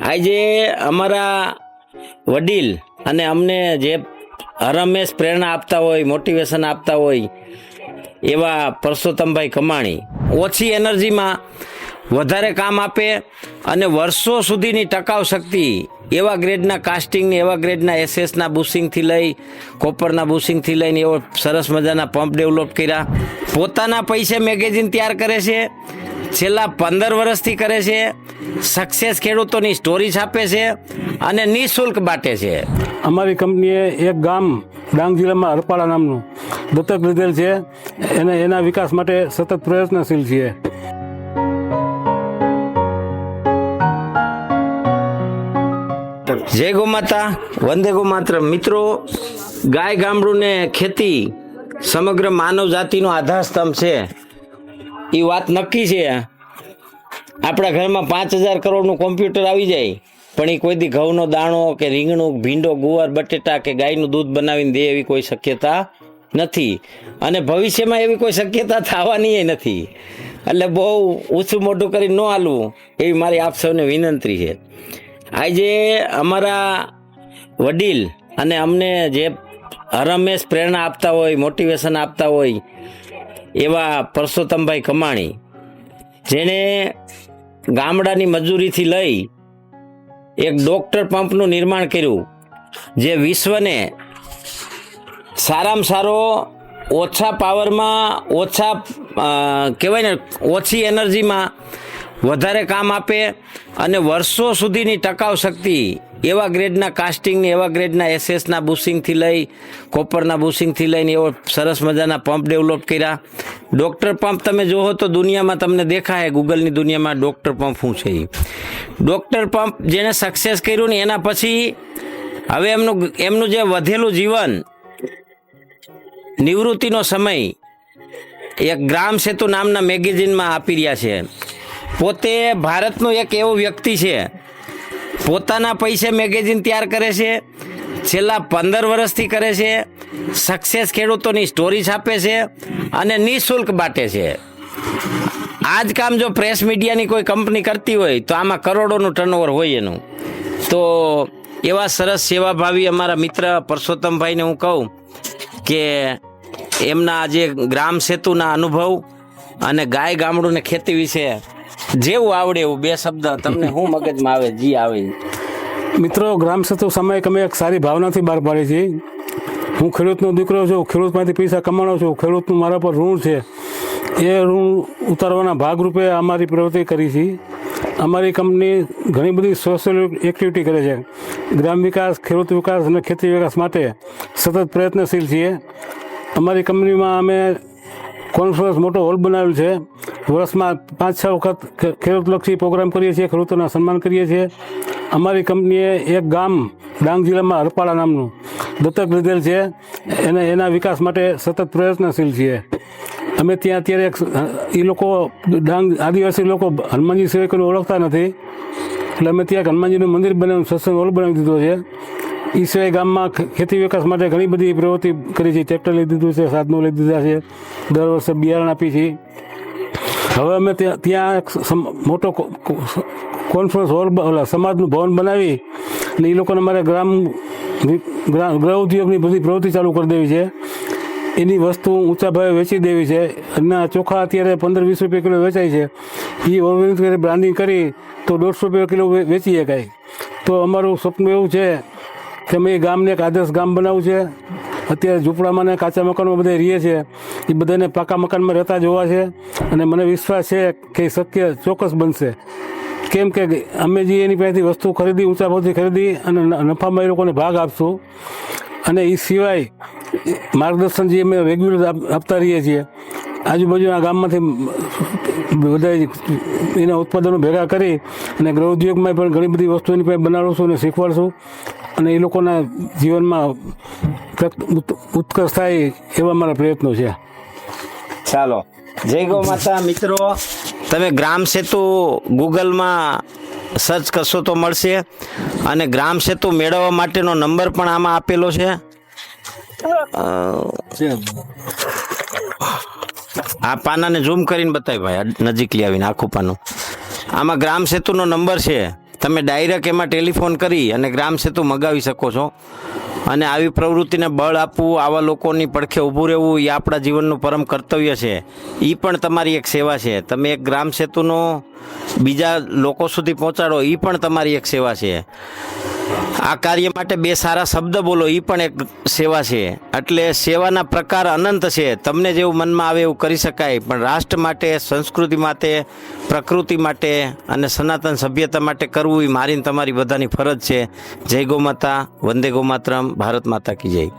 આજે અમારા વડીલ અને અમને જે હરમેશ પ્રેરણા આપતા હોય, મોટિવેશન આપતા હોય એવા પરસોત્તમભાઈ કમાણી ઓછી એનર્જીમાં વધારે કામ આપે અને વર્ષો સુધીની ટકાઉ શક્તિ એવા ગ્રેડના કાસ્ટિંગ, એવા ગ્રેડના એસએસના બુશિંગથી લઈ, કોપરના બુશિંગથી લઈને એવો સરસ મજાના પંપ ડેવલપ કર્યા. પોતાના પૈસે મેગેઝિન તૈયાર કરે છે, છેલ્લા 15 વર્ષથી કરે છે. સક્સેસ ખેડૂતોની સ્ટોરી છાપે છે અને નિઃશુલ્ક બાટે છે. અમારી કંપનીએ એક ગામ ડાંગ જિલ્લામાં હરપાડા નામનું દત્તક લીધેલ છે અને એના વિકાસ માટે સતત પ્રયત્નશીલ છીએ. જય ગૌ માતા, વંદે ગૌ માતરમ. મિત્રો, ગાય ગામડું ને ખેતી સમગ્ર માનવ જાતિનો આધારસ્તંભ છે એ વાત નક્કી છે. આપણા ઘરમાં 5,000 કરોડનું કોમ્પ્યુટર આવી જાય પણ એ કોઈ દી ઘઉંનો દાણો કે રીંગણું, ભીંડો, ગુવાર, બટેટા કે ગાયનું દૂધ બનાવીને દે એવી કોઈ શક્યતા નથી અને ભવિષ્યમાં એવી કોઈ શક્યતા થવાની નથી. એટલે બહુ ઊંચું મોઢું કરી ન હાલવું એવી મારી આપ સૌને વિનંતી છે. આજે અમારા વડીલ અને અમને જે હરમેશ પ્રેરણા આપતા હોય, મોટિવેશન આપતા હોય એવા પરસોત્તમભાઈ કમાણી, જેણે ગામડાની મજૂરીથી લઈ એક ડોક્ટર પંપનું નિર્માણ કર્યું, જે વિશ્વને સારામાં સારો ઓછા પાવરમાં, ઓછા કહેવાય ને ઓછી એનર્જીમાં વધારે કામ આપે અને વર્ષો સુધીની ટકાઉ શક્તિ એવા ગ્રેડના કાસ્ટિંગ, એવા ગ્રેડના એસએસના બુશિંગથી લઈ, કોપરના બુશિંગથી લઈને એવો સરસ મજાના પંપ ડેવલપ કર્યા. ડૉક્ટર પંપ તમે જોવો તો દુનિયામાં તમને દેખાય, ગૂગલની દુનિયામાં ડૉક્ટર પંપ શું છે. ડૉક્ટર પંપ જેને સક્સેસ કર્યું ને એના પછી હવે એમનું જે વધેલું જીવન, નિવૃત્તિનો સમય એક ગ્રામ સેતુ નામના મેગેઝિનમાં આપી રહ્યા છે. પોતે ભારતનો એક એવો વ્યક્તિ છે, પોતાના પૈસે મેગેઝિન તૈયાર કરે છે, છેલ્લા 15 વર્ષથી કરે છે. સક્સેસ ખેડૂતોની સ્ટોરી છાપે છે અને નિઃશુલ્ક બાટે છે. આ જ કામ જો પ્રેસ મીડિયાની કોઈ કંપની કરતી હોય તો આમાં કરોડોનું ટર્નઓવર હોય એનું. તો એવા સરસ સેવાભાવી અમારા મિત્ર પરસોત્તમભાઈને હું કહું કે એમના જે ગ્રામ સેતુના અનુભવ અને ગાય ગામડું ને ખેતી વિશે જેવું આવડે એવું 2 શબ્દ તમને શું મગજમાં આવે, જી આવે. મિત્રો, ગ્રામ સેતુ સામયિક અમે એક સારી ભાવનાથી બહાર પાડી છે. હું ખેડૂતનો દીકરો છું, ખેડૂતમાંથી પૈસા કમાણો છું, ખેડૂતનું મારા પર ઋણ છે. એ ઋણ ઉતારવાના ભાગરૂપે અમારી પ્રવૃત્તિ કરી છે. અમારી કંપની ઘણી બધી સોશિયલ એક્ટિવિટી કરે છે. ગ્રામ વિકાસ, ખેડૂત વિકાસ અને ખેતી વિકાસ માટે સતત પ્રયત્નશીલ છીએ. અમારી કંપનીમાં અમે કોન્ફરન્સ મોટો હોલ બનાવેલ છે. વર્ષમાં 5-6 વખત ખેડૂતલક્ષી પ્રોગ્રામ કરીએ છીએ, ખેડૂતોના સન્માન કરીએ છીએ. અમારી કંપનીએ એક ગામ ડાંગ જિલ્લામાં હરપાડા નામનું દત્તક લીધેલ છે અને એના વિકાસ માટે સતત પ્રયત્નશીલ છીએ. અમે ત્યાં અત્યારે એ લોકો ડાંગ આદિવાસી લોકો હનુમાનજી સિવાય કોઈને ઓળખતા નથી, એટલે અમે ત્યાં હનુમાનજીનું મંદિર બનાવીને સત્સંગ હોલ બનાવી દીધો છે. એ સિવાય ગામમાં ખેતી વિકાસ માટે ઘણી બધી પ્રવૃત્તિ કરી છે. ટ્રેક્ટર લઈ દીધું છે, સાધનો લઈ દીધા છે, દર વર્ષે બિયારણ આપી છે. હવે અમે ત્યાં એક મોટો કોન્ફરન્સ હોલ, સમાજનું ભવન બનાવી અને એ લોકોને અમારે ગૃહ ઉદ્યોગની બધી પ્રવૃત્તિ ચાલુ કરી દેવી છે. એની વસ્તુ ઊંચા ભાવે વેચી દેવી છે. અને ચોખા અત્યારે 15-20 રૂપિયા કિલો વેચાય છે. એ ઓર્ગેનિક બ્રાન્ડિંગ કરી તો 150 રૂપિયા કિલો વેચી શકાય. તો અમારું સપનું એવું છે કે અમે એ ગામને એક આદર્શ ગામ બનાવવું છે. અત્યારે ઝૂંપડામાં ને કાચા મકાનમાં બધા રહીએ છીએ, એ બધાને પાકા મકાનમાં રહેતા જોવા છે અને મને વિશ્વાસ છે કે શક્ય ચોક્કસ બનશે. કેમ કે અમે જે એની પાસેથી વસ્તુ ખરીદી, ઊંચા ભાવથી ખરીદી અને નફામાં એ લોકોને ભાગ આપશું. અને એ સિવાય માર્ગદર્શન જે અમે રેગ્યુલર આપતા રહીએ છીએ, આજુબાજુના ગામમાંથી બધા એના ઉત્પાદનો ભેગા કરી અને ગૃહ ઉદ્યોગમાં પણ ઘણી બધી વસ્તુ એની પાસે બનાવીશું અને શીખવાડશું અને એ લોકોના જીવનમાં ઉત્કર્ષ થાય એવા મારા પ્રયત્નો છે. ચાલો, જય ગૌ માતા. મિત્રો, તમે ગ્રામ સેતુ ગૂગલમાં સર્ચ કરશો તો મળશે અને ગ્રામ સેતુ મેળવવા માટેનો નંબર પણ આમાં આપેલો છે. આ પાનાને ઝૂમ કરીને બતાવી ભાઈ, નજીક લઈ આવીને આખું પાનું. આમાં ગ્રામ સેતુનો નંબર છે તમે ડાયરેક્ટ એમાં ટેલિફોન કરી અને ગ્રામ સેતુ મગાવી શકો છો. અને આવી પ્રવૃત્તિને બળ આપવું, આવા લોકોની પડખે ઊભું રહેવું એ આપણા જીવનનું પરમ કર્તવ્ય છે. એ પણ તમારી એક સેવા છે. તમે એક ગ્રામ સેતુનો બીજા લોકો સુધી પહોંચાડો એ પણ તમારી એક સેવા છે. આ કાર્ય માટે બે સારા શબ્દ બોલો એ પણ એક સેવા છે. એટલે સેવાના પ્રકાર અનંત છે. તમને જેવું મનમાં આવે એવું કરી શકાય, પણ રાષ્ટ્ર માટે, સંસ્કૃતિ માટે, પ્રકૃતિ માટે અને સનાતન સભ્યતા માટે કરવું એ મારી ને તમારી બધાની ફરજ છે. જય ગૌ માતા, વંદે ગૌ માતરમ, ભારત માતા કી જય.